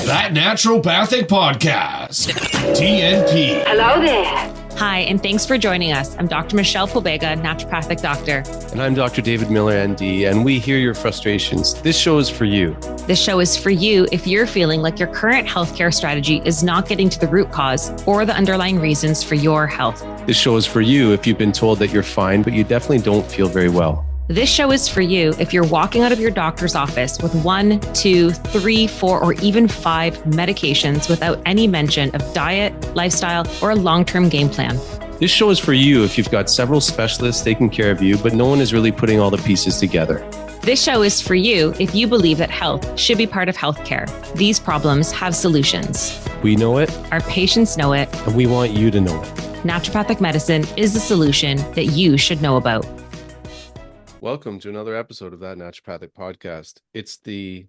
That Naturopathic Podcast. TNP. Hello there. Hi, and thanks for joining us. I'm Dr. Michelle Pobega, naturopathic doctor. And I'm Dr. David Miller, ND, and we hear your frustrations. This show is for you. This show is for you if you're feeling like your current healthcare strategy is not getting to the root cause or the underlying reasons for your health. This show is for you if you've been told that you're fine, but you definitely don't feel very well. This show is for you if you're walking out of your doctor's office with 1, 2, 3, 4, or even 5 medications without any mention of diet, lifestyle, or a long-term game plan. This show is for you if you've got several specialists taking care of you, but no one is really putting all the pieces together. This show is for you if you believe that health should be part of healthcare. These problems have solutions. We know it. Our patients know it. And we want you to know it. Naturopathic medicine is the solution that you should know about. Welcome to another episode of That Naturopathic Podcast. It's the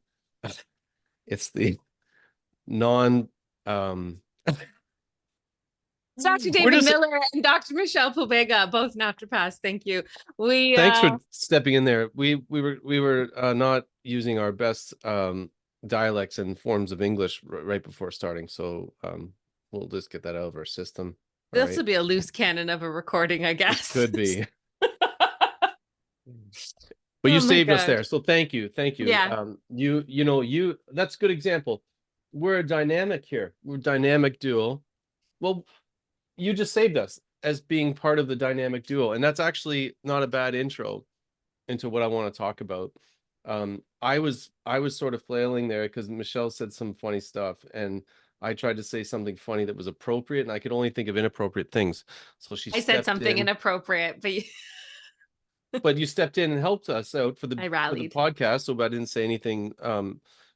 non It's Dr. David Miller and Dr. Michelle Pobega, both naturopaths. Thank you. Thanks for stepping in there. We were not using our best dialects and forms of English right before starting, so we'll just get that out of our system. This will be a loose cannon of a recording, I guess. It could be. But you saved us there, so thank you. Yeah. You that's a good example. We're a dynamic here. We're a dynamic duo. Well, you just saved us as being part of the dynamic duo, and that's actually not a bad intro into what I want to talk about. I was sort of flailing there because Michelle said some funny stuff, and I tried to say something funny that was appropriate, and I could only think of inappropriate things. So I said something inappropriate, but but you stepped in and helped us out for the podcast, so I didn't say anything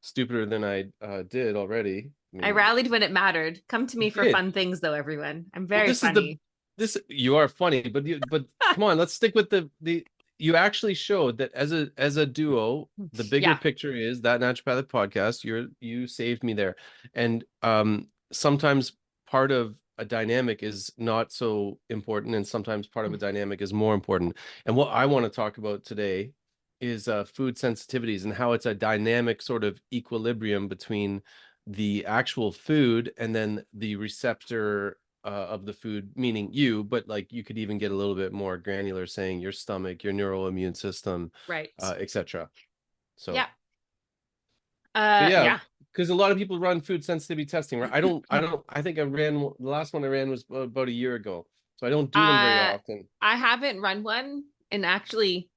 stupider than I did already. I rallied when it mattered. Come to me for fun things, though, everyone. I'm very funny. You are funny, but come on, let's stick with the. You actually showed that as a duo, the bigger picture is That Naturopathic Podcast. You saved me there, and sometimes part of a dynamic is not so important, and sometimes part of a dynamic is more important. And what I want to talk about today is food sensitivities and how it's a dynamic sort of equilibrium between the actual food and then the receptor of the food, meaning you, but like you could even get a little bit more granular, saying your stomach, your neuro-immune system, right, etc. So yeah. Because a lot of people run food sensitivity testing, right? I think the last one I ran was about a year ago. So I don't do them very often. I haven't run one, and actually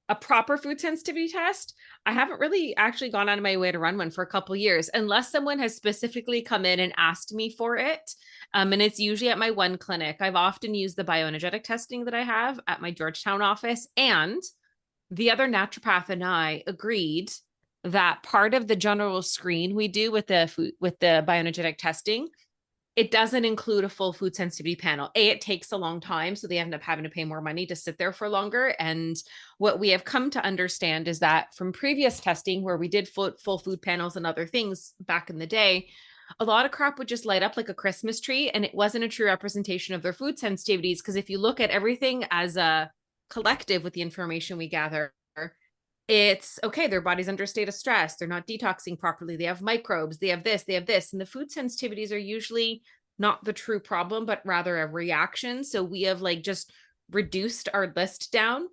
a proper food sensitivity test. I haven't really actually gone out of my way to run one for a couple of years, unless someone has specifically come in and asked me for it. And it's usually at my one clinic. I've often used the bioenergetic testing that I have at my Georgetown office. And the other naturopath and I agreed that part of the general screen we do with the bioenergetic testing, it doesn't include a full food sensitivity panel. It takes a long time, so they end up having to pay more money to sit there for longer. And what we have come to understand is that from previous testing where we did full food panels and other things back in the day, a lot of crap would just light up like a Christmas tree, and it wasn't a true representation of their food sensitivities. Because if you look at everything as a collective with the information we gather, it's okay, their body's under a state of stress, they're not detoxing properly, they have microbes, they have this, and the food sensitivities are usually not the true problem, but rather a reaction. So we have just reduced our list down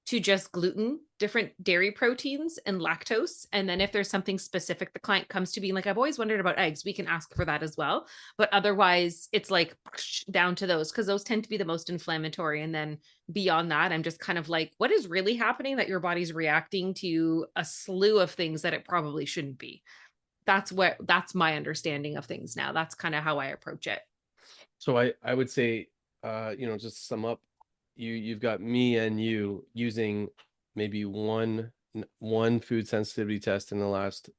to just gluten, different dairy proteins, and lactose. And then if there's something specific, the client comes to being like, I've always wondered about eggs, we can ask for that as well. But otherwise it's down to those, because those tend to be the most inflammatory. And then beyond that, I'm just kind of like, what is really happening that your body's reacting to a slew of things that it probably shouldn't be? That's my understanding of things now. That's kind of how I approach it. So I would say, just to sum up, you've got me and you using maybe one food sensitivity test in the last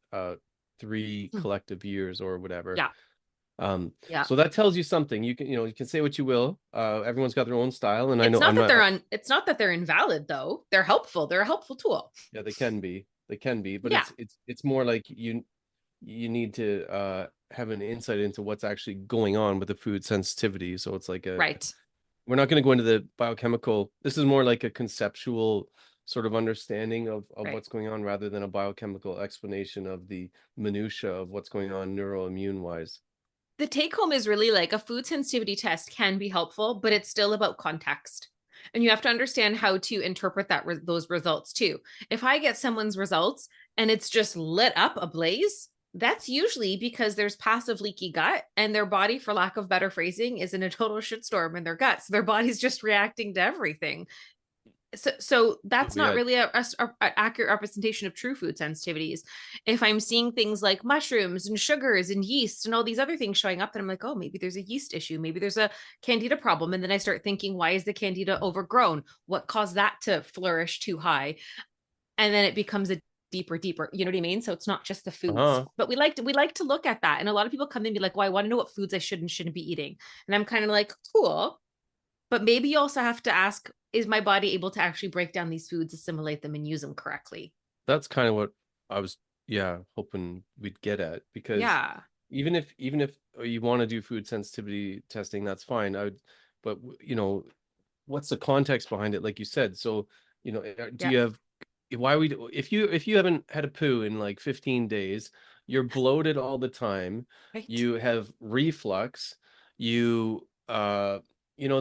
3 collective years or whatever. So that tells you something. You can say what you will. Everyone's got their own style, and it's not that they're invalid, though. They're helpful. They're a helpful tool. Yeah, they can be, but it's more like you need to have an insight into what's actually going on with the food sensitivity. So it's like right. We're not going to go into the biochemical. This is more like a conceptual sort of understanding of Right. what's going on, rather than a biochemical explanation of the minutia of what's going on neuroimmune wise. The take home is really like a food sensitivity test can be helpful, but it's still about context. And you have to understand how to interpret those results too. If I get someone's results and it's just lit up ablaze, that's usually because there's passive leaky gut and their body, for lack of better phrasing, is in a total shitstorm in their guts. Their body's just reacting to everything. So that's not really a accurate representation of true food sensitivities. If I'm seeing things like mushrooms and sugars and yeast and all these other things showing up, then I'm like, oh, maybe there's a yeast issue. Maybe there's a candida problem. And then I start thinking, why is the candida overgrown? What caused that to flourish too high? And then it becomes a deeper, you know what I mean? So it's not just the foods, but we like to look at that. And a lot of people come in and be like, well, I want to know what foods I should and shouldn't be eating. And I'm kind of like, cool. But maybe you also have to ask, is my body able to actually break down these foods, assimilate them, and use them correctly? That's kind of what I was, hoping we'd get at, because even if you want to do food sensitivity testing, that's fine. But what's the context behind it? Like you said, so, do you have, if you haven't had a poo in like 15 days, you're bloated all the time, right. You have reflux,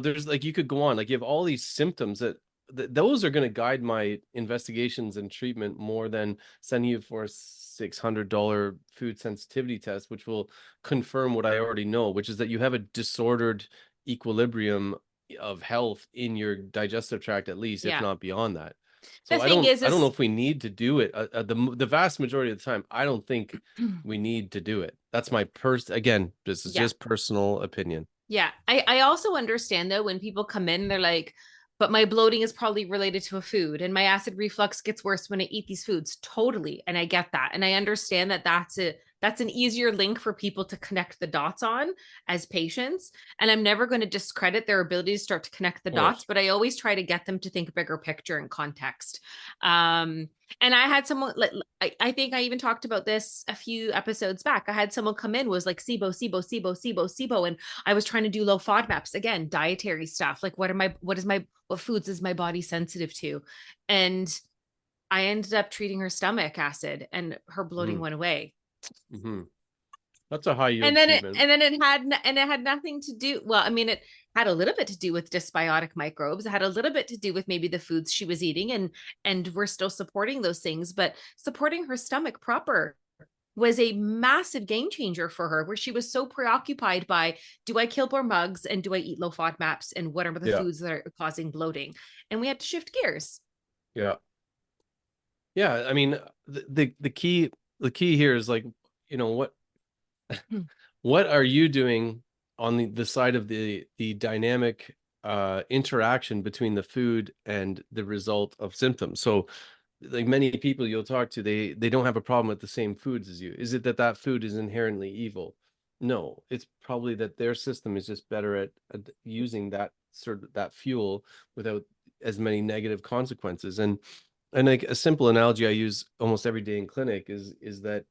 there's like, you could go on, like you have all these symptoms that those are going to guide my investigations and treatment more than sending you for a $600 food sensitivity test, which will confirm what I already know, which is that you have a disordered equilibrium of health in your digestive tract, at least, if not beyond that. So I don't know if we need to do it. The vast majority of the time, I don't think we need to do it. That's my again, this is just personal opinion. Yeah. I also understand though, when people come in, they're like, but my bloating is probably related to a food and my acid reflux gets worse when I eat these foods. Totally. And I get that. And I understand that that's an easier link for people to connect the dots on as patients. And I'm never going to discredit their ability to start to connect the dots, but I always try to get them to think bigger picture and context. And I had someone, I think I even talked about this a few episodes back. I had someone come in, was like SIBO. And I was trying to do low FODMAPs, again, dietary stuff. Like what foods is my body sensitive to? And I ended up treating her stomach acid and her bloating went away. That's a high yield and then treatment. it had nothing to do, well, I mean, it had a little bit to do with dysbiotic microbes. It had a little bit to do with maybe the foods she was eating, and we're still supporting those things, but supporting her stomach proper was a massive game changer for her, where she was so preoccupied by, do I kill more mugs and do I eat low FODMAPs and what are the foods that are causing bloating? And we had to shift gears. I mean, the key here is like, what are you doing on the side of the dynamic interaction between the food and the result of symptoms? So like many people you'll talk to, they don't have a problem with the same foods as you. Is it that food is inherently evil? No, it's probably that their system is just better at using that fuel without as many negative consequences. And like a simple analogy I use almost every day in clinic is that,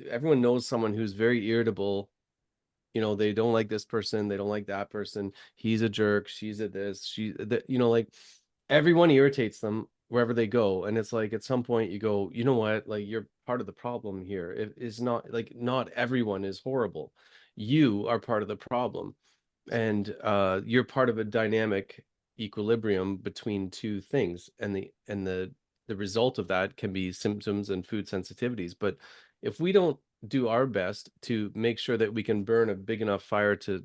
everyone knows someone who's very irritable. They don't like this person, they don't like that person, he's a jerk, she's a this, like everyone irritates them wherever they go. And it's like, at some point you go, you know what, like, you're part of the problem here. It is not like, not everyone is horrible. You are part of the problem. And you're part of a dynamic equilibrium between two things. And the result of that can be symptoms and food sensitivities. But if we don't do our best to make sure that we can burn a big enough fire to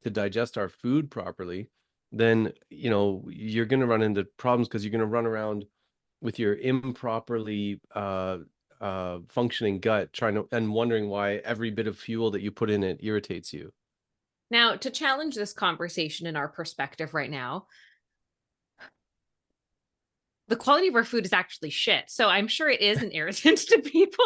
digest our food properly, then you're going to run into problems, because you're going to run around with your improperly functioning gut, and wondering why every bit of fuel that you put in it irritates you. Now, to challenge this conversation in our perspective right now, the quality of our food is actually shit. So I'm sure it is an irritant to people,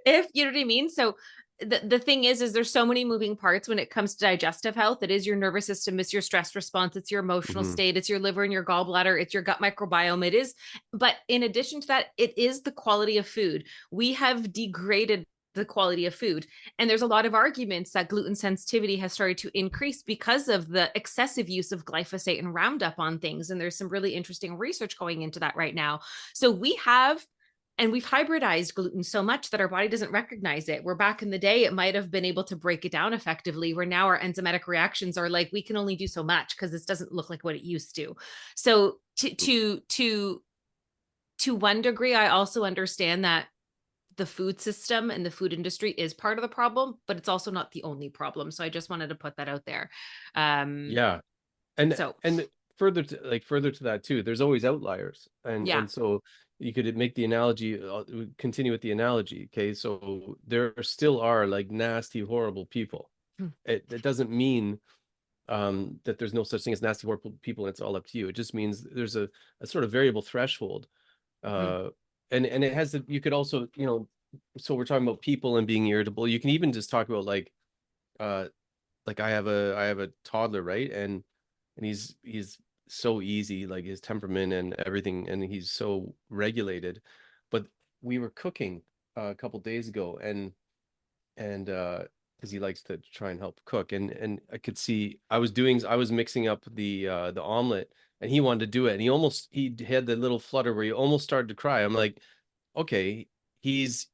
if you know what I mean. So the thing is there's so many moving parts when it comes to digestive health. It is your nervous system, it's your stress response, it's your emotional state, it's your liver and your gallbladder, it's your gut microbiome. It is, but in addition to that, it is the quality of food. We have degraded the quality of food. And there's a lot of arguments that gluten sensitivity has started to increase because of the excessive use of glyphosate and Roundup on things. And there's some really interesting research going into that right now. So we've hybridized gluten so much that our body doesn't recognize it. Where back in the day, it might have been able to break it down effectively, where now our enzymatic reactions are like, we can only do so much because this doesn't look like what it used to. So to one degree, I also understand that the food system and the food industry is part of the problem, but it's also not the only problem. So I just wanted to put that out there. Yeah. And further to that too, there's always outliers. And so you could make the analogy, continue with the analogy. Okay. So there still are like nasty, horrible people. It doesn't mean that there's no such thing as nasty, horrible people and it's all up to you. It just means there's a sort of variable threshold. And it has you could also, you know, so we're talking about people and being irritable. You can even just talk about like I have a toddler, right? And he's so easy, like his temperament and everything, and he's so regulated. But we were cooking a couple days ago, and because he likes to try and help cook, and I could see I was mixing up the omelet, and he wanted to do it, and he had the little flutter where he almost started to cry. I'm like, okay, he's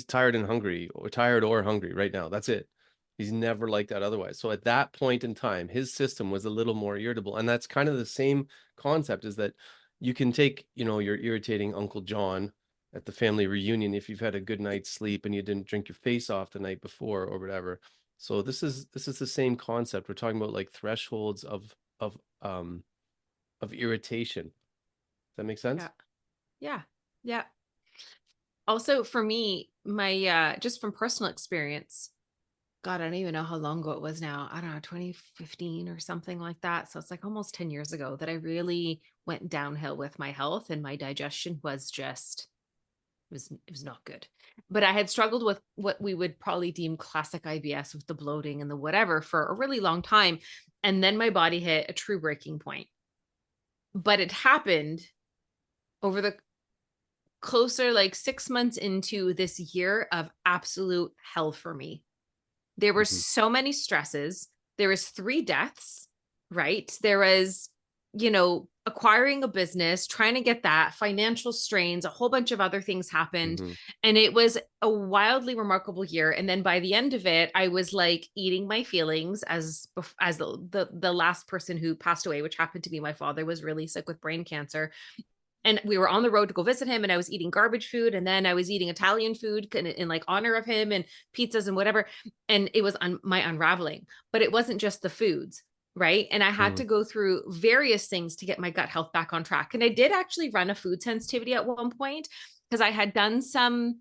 tired and hungry, or tired or hungry right now. That's it. He's never like that otherwise. So at that point in time, his system was a little more irritable. And that's kind of the same concept, is that you can take, you know, your irritating Uncle John at the family reunion if you've had a good night's sleep and you didn't drink your face off the night before or whatever. So this is the same concept. We're talking about like thresholds of irritation. Does that make sense? Yeah. Also for me, my just from personal experience, God, I don't even know how long ago it was now. I don't know, 2015 or something like that. So it's like almost 10 years ago that I really went downhill with my health, and my digestion was just, it was not good. But I had struggled with what we would probably deem classic IBS, with the bloating and the whatever, for a really long time. And then my body hit a true breaking point. But it happened over the closer, like 6 months into this year of absolute hell for me. There were so many stresses. There was 3 deaths, right? There was, you know, acquiring a business, trying to get that, financial strains, a whole bunch of other things happened. And it was a wildly remarkable year. And then by the end of it, I was like eating my feelings, as the last person who passed away, which happened to be my father, was really sick with brain cancer. And we were on the road to go visit him, and I was eating garbage food, and then I was eating Italian food in like honor of him, and pizzas and whatever. And it was my unraveling, but it wasn't just the foods, right? And I had to go through various things to get my gut health back on track. And I did actually run a food sensitivity at one point, because I had done some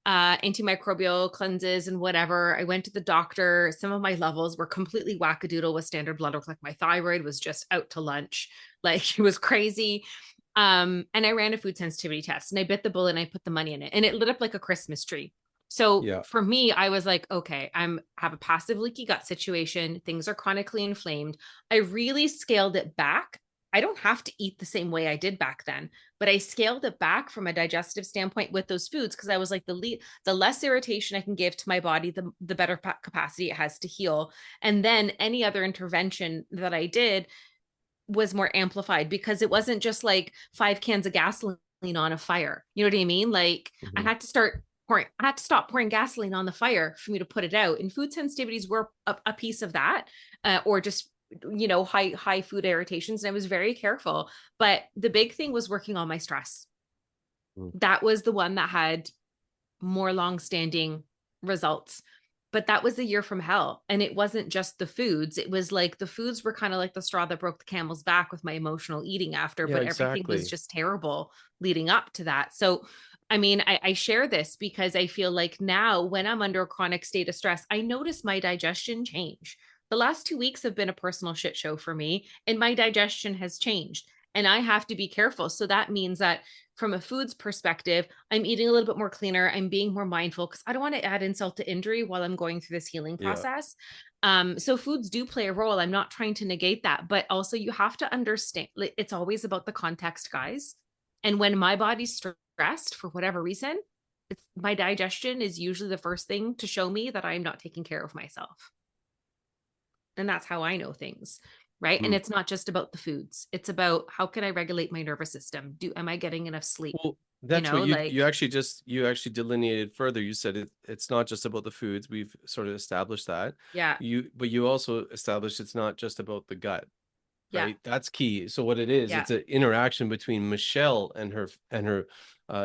antimicrobial cleanses and whatever. I went to the doctor. Some of my levels were completely wackadoodle with standard blood work. Like my thyroid was just out to lunch. Like it was crazy. And I ran a food sensitivity test, and I bit the bullet and I put the money in it, and it lit up like a Christmas tree. So for me, I was like, okay, have a passive leaky gut situation. Things are chronically inflamed. I really scaled it back. I don't have to eat the same way I did back then, but I scaled it back from a digestive standpoint with those foods, because I was like, the less irritation I can give to my body, the better capacity it has to heal. And then any other intervention that I did was more amplified, because it wasn't just like 5 cans of gasoline on a fire. You know what I mean? Like I had to stop pouring gasoline on the fire for me to put it out. And food sensitivities were a piece of that, or just, you know, high food irritations. And I was very careful, but the big thing was working on my stress. That was the one that had more long-standing results. But that was a year from hell. And it wasn't just the foods. It was like the foods were kind of like the straw that broke the camel's back with my emotional eating after, but everything was just terrible leading up to that. So, I mean, I share this because I feel like now when I'm under a chronic state of stress, I notice my digestion change. The last 2 weeks have been a personal shit show for me, and my digestion has changed, and I have to be careful. So that means that from a foods perspective, I'm eating a little bit more cleaner. I'm being more mindful, because I don't want to add insult to injury while I'm going through this healing process. So foods do play a role. I'm not trying to negate that, but also you have to understand, it's always about the context, guys. And when my body's stressed for whatever reason, my digestion is usually the first thing to show me that I'm not taking care of myself. And that's how I know things. Right. And it's not just about the foods. It's about how can I regulate my nervous system? Am I getting enough sleep? Well, that's what like, you actually delineated further. You said it's not just about the foods. We've sort of established that. Yeah. But you also established it's not just about the gut, right? Yeah. That's key. So what it is, Yeah. it's an interaction between Michelle and her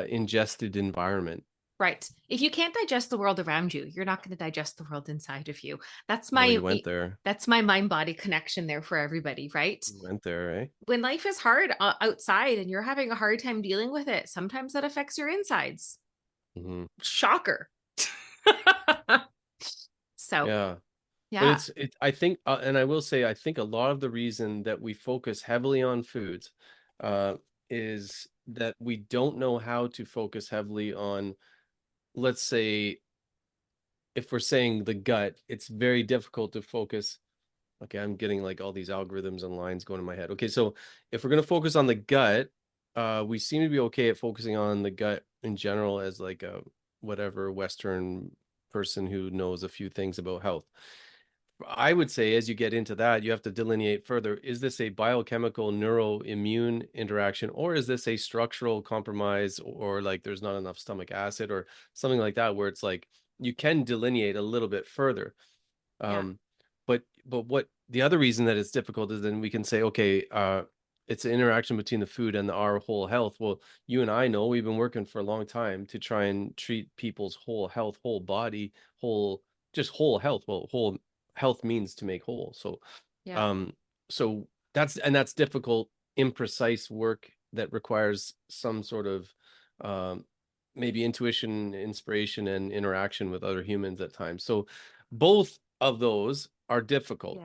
ingested environment. Right. If you can't digest the world around you, you're not going to digest the world inside of you. That's Oh, you went there. That's my mind-body connection there for everybody, right? You went there, right? When life is hard outside and you're having a hard time dealing with it, sometimes that affects your insides. Mm-hmm. Shocker. So yeah. Yeah. But I think, and I will say, I think a lot of the reason that we focus heavily on foods is that we don't know how to focus heavily on, let's say, if we're saying the gut, it's very difficult to focus. Okay, I'm getting like all these algorithms and lines going in my head. Okay, so if we're going to focus on the gut, we seem to be okay at focusing on the gut in general as like a whatever Western person who knows a few things about health. I would say as you get into that, you have to delineate further. Is this a biochemical neuro-immune interaction, or is this a structural compromise, or like there's not enough stomach acid or something like that, where it's like you can delineate a little bit further. But what the other reason that it's difficult is then we can say, okay, it's an interaction between the food and our whole health. Well, you and I know we've been working for a long time to try and treat people's whole health, whole body, whole health. Well, whole health means to make whole. So so that's difficult, imprecise work that requires some sort of maybe intuition, inspiration, and interaction with other humans at times. So both of those are difficult,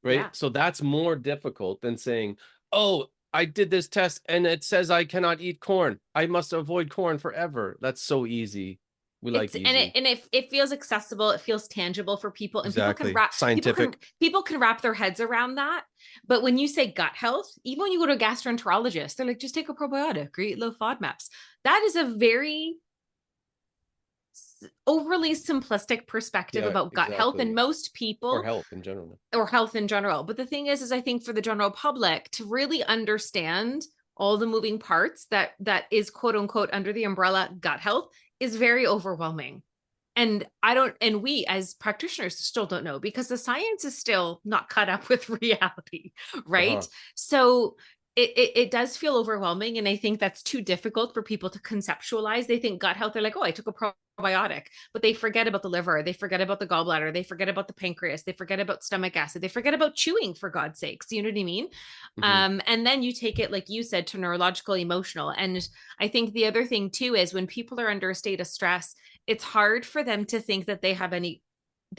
right? So that's more difficult than saying, oh, I did this test and it says I cannot eat corn, I must avoid corn forever. That's so easy. We like easy. And it feels accessible, it feels tangible for people, and exactly. Scientific. People can wrap their heads around that. But when you say gut health, even when you go to a gastroenterologist, they're like, just take a probiotic or eat low FODMAPs. That is a very overly simplistic perspective about gut health, and most people, or health in general. But the thing is I think for the general public to really understand all the moving parts that is quote unquote under the umbrella gut health is very overwhelming. And we as practitioners still don't know, because the science is still not caught up with reality, right? So it does feel overwhelming. And I think that's too difficult for people to conceptualize. They think gut health, they're like, oh, I took a probiotic, but they forget about the liver, they forget about the gallbladder, they forget about the pancreas, they forget about stomach acid, they forget about chewing, for God's sakes. You know what I mean? And then you take it, like you said, to neurological, emotional. And I think the other thing too is when people are under a state of stress, it's hard for them to think that they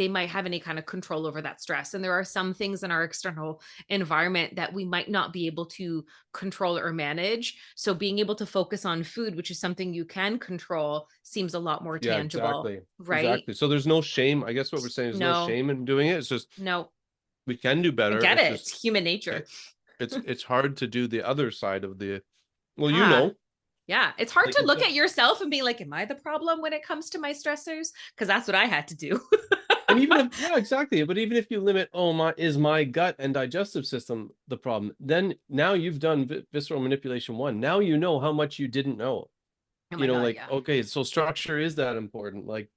might have any kind of control over that stress. And there are some things in our external environment that we might not be able to control or manage. So being able to focus on food, which is something you can control, seems a lot more tangible. Exactly. Right. Exactly. So there's no shame. I guess what we're saying is no shame in doing it. It's just, we can do better. It's human nature. It's hard to do the other side of the, well, Yeah, it's hard to look at yourself and be like, am I the problem when it comes to my stressors? Because that's what I had to do. And even if, exactly. But even if you limit, is my gut and digestive system the problem? Then now you've done visceral manipulation 1. Now you know how much you didn't know. Okay, so structure is that important. Like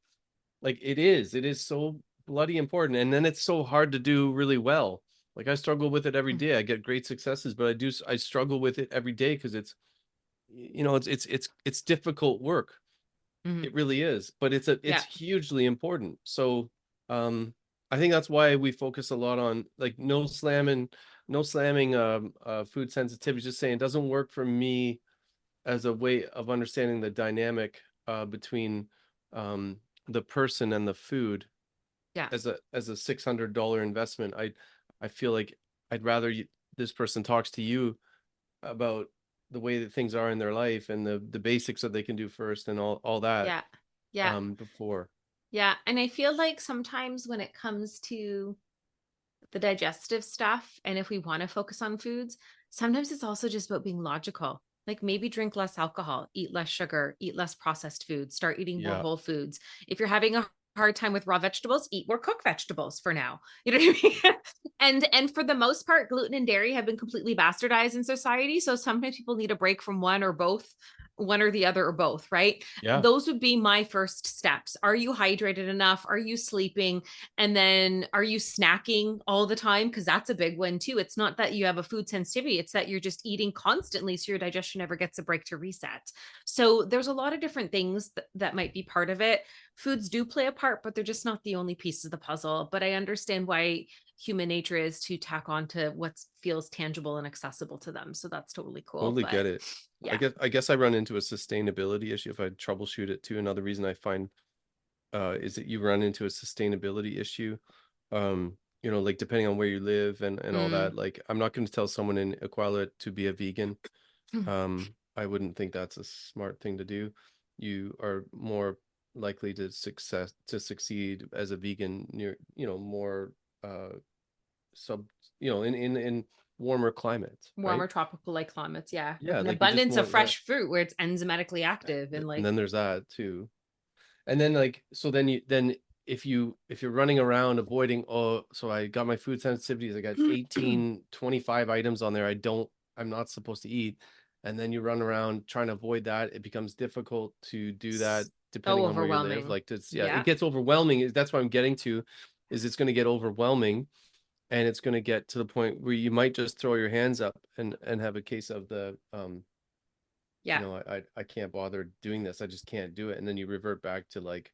it is so bloody important. And then it's so hard to do really well. Like I struggle with it every day. I get great successes, but I struggle with it every day because it's, it's difficult work. It really is, but it's hugely important. So I think that's why we focus a lot on like no slamming food sensitivity, just saying it doesn't work for me as a way of understanding the dynamic between the person and the food. As a $600 investment, I feel like I'd rather this person talks to you about the way that things are in their life and the basics that they can do first and all that. Before. Yeah. And I feel like sometimes when it comes to the digestive stuff, and if we want to focus on foods, sometimes it's also just about being logical. Like maybe drink less alcohol, eat less sugar, eat less processed foods, start eating more Yeah. whole foods. If you're having a hard time with raw vegetables, eat more cooked vegetables for now. You know what I mean? And for the most part, gluten and dairy have been completely bastardized in society. So sometimes people need a break from one or both, one or the other or both, right? Yeah. Those would be my first steps. Are you hydrated enough? Are you sleeping? And then are you snacking all the time? Because that's a big one too. It's not that you have a food sensitivity, it's that you're just eating constantly. So your digestion never gets a break to reset. So there's a lot of different things that might be part of it. Foods do play a part, but they're just not the only pieces of the puzzle. But I understand why human nature is to tack on to what feels tangible and accessible to them. So that's totally cool. Totally But get it. yeah. I guess I run into a sustainability issue if I troubleshoot it too. Another reason I find is that you run into a sustainability issue. You know, like depending on where you live and all that. Like I'm not going to tell someone in Aquila to be a vegan. I wouldn't think that's a smart thing to do. You are more likely to succeed as a vegan near, you know, more in warmer climates, Warmer right? tropical like climates. Yeah. Yeah, An like you just abundance of want, yeah. fresh fruit where it's enzymatically active and And like, then there's that too. And then like, so then if you're running around avoiding, oh, so I got my food sensitivities, I got 18, 25 items on there I'm not supposed to eat. And then you run around trying to avoid that. It becomes difficult to do that so depending on where you live. overwhelming. Like it Yeah. gets overwhelming. That's what I'm getting to, is it's going to get overwhelming, and it's going to get to the point where you might just throw your hands up and have a case of the you Yeah. know, I can't bother doing this, I just can't do it, and then you revert back to like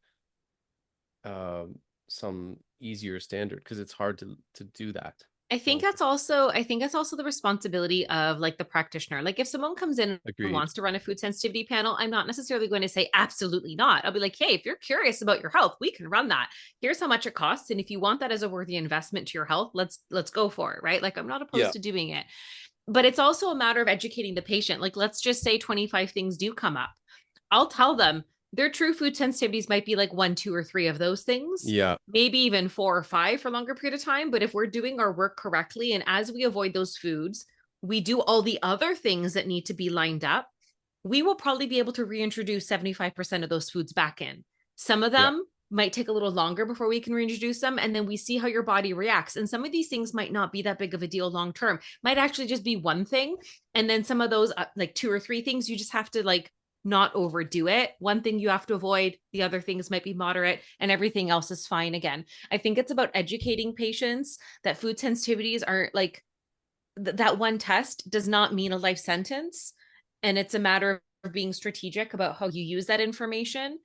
some easier standard, because it's hard to do that. I think that's also the responsibility of like the practitioner. Like if someone comes in and Agreed. wants to run a food sensitivity panel, I'm not necessarily going to say absolutely not. I'll be like, hey, if you're curious about your health, we can run that. Here's how much it costs, and if you want that as a worthy investment to your health, let's go for it, right? Like I'm not opposed to doing it. But it's also a matter of educating the patient. Like let's just say 25 things do come up. I'll tell them their true food sensitivities might be like 1, 2, or 3 of those things. Yeah. Maybe even 4 or 5 for a longer period of time. But if we're doing our work correctly, and as we avoid those foods, we do all the other things that need to be lined up, we will probably be able to reintroduce 75% of those foods back in. Some of them might take a little longer before we can reintroduce them. And then we see how your body reacts. And some of these things might not be that big of a deal long term, might actually just be one thing. And then some of those, like 2 or 3 things, you just have to like not overdo it. One thing you have to avoid, the other things might be moderate, and everything else is fine. Again, I think it's about educating patients that food sensitivities aren't like that one test does not mean a life sentence. And it's a matter of being strategic about how you use that information.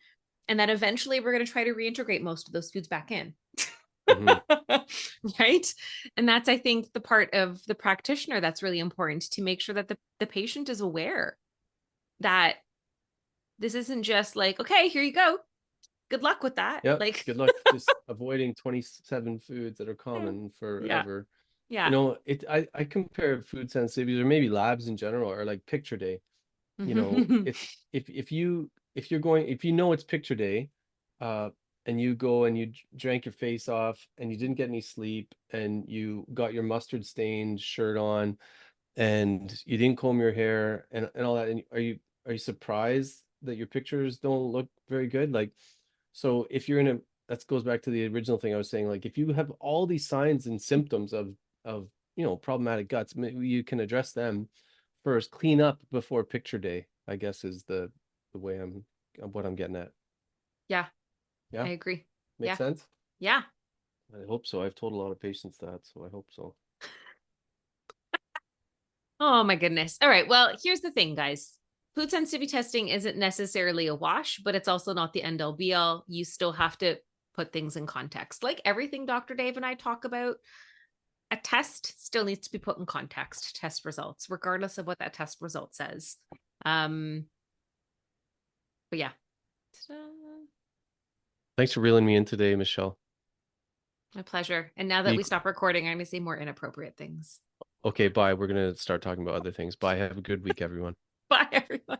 And that eventually we're going to try to reintegrate most of those foods back in. Right. And that's, I think, the part of the practitioner that's really important, to make sure that the patient is aware that this isn't just like, okay, here you go. Good luck with that. Yeah. Like, Good luck just avoiding 27 foods that are common forever. Yeah. You know, I compare food sensitivities, or maybe labs in general, or like picture day. You know, it's if you know it's picture day, and you go and you drank your face off and you didn't get any sleep and you got your mustard stained shirt on and you didn't comb your hair and all that, and are you surprised that your pictures don't look very good? Like, so if you're in a, that goes back to the original thing I was saying, like if you have all these signs and symptoms of you know, problematic guts, maybe you can address them first, clean up before picture day, I guess, is the way what I'm getting at. Yeah. Yeah. I agree. Makes sense? Yeah. I hope so. I've told a lot of patients that, so I hope so. Oh my goodness. All right. Well, here's the thing, guys. Food sensitivity testing isn't necessarily a wash, but it's also not the end all be all. You still have to put things in context. Like everything Dr. Dave and I talk about, a test still needs to be put in context, test results, regardless of what that test result says. But yeah. Thanks for reeling me in today, Michelle. My pleasure. And now that we stop recording, I'm going to say more inappropriate things. Okay, bye. We're going to start talking about other things. Bye. Have a good week, everyone. Bye, everyone.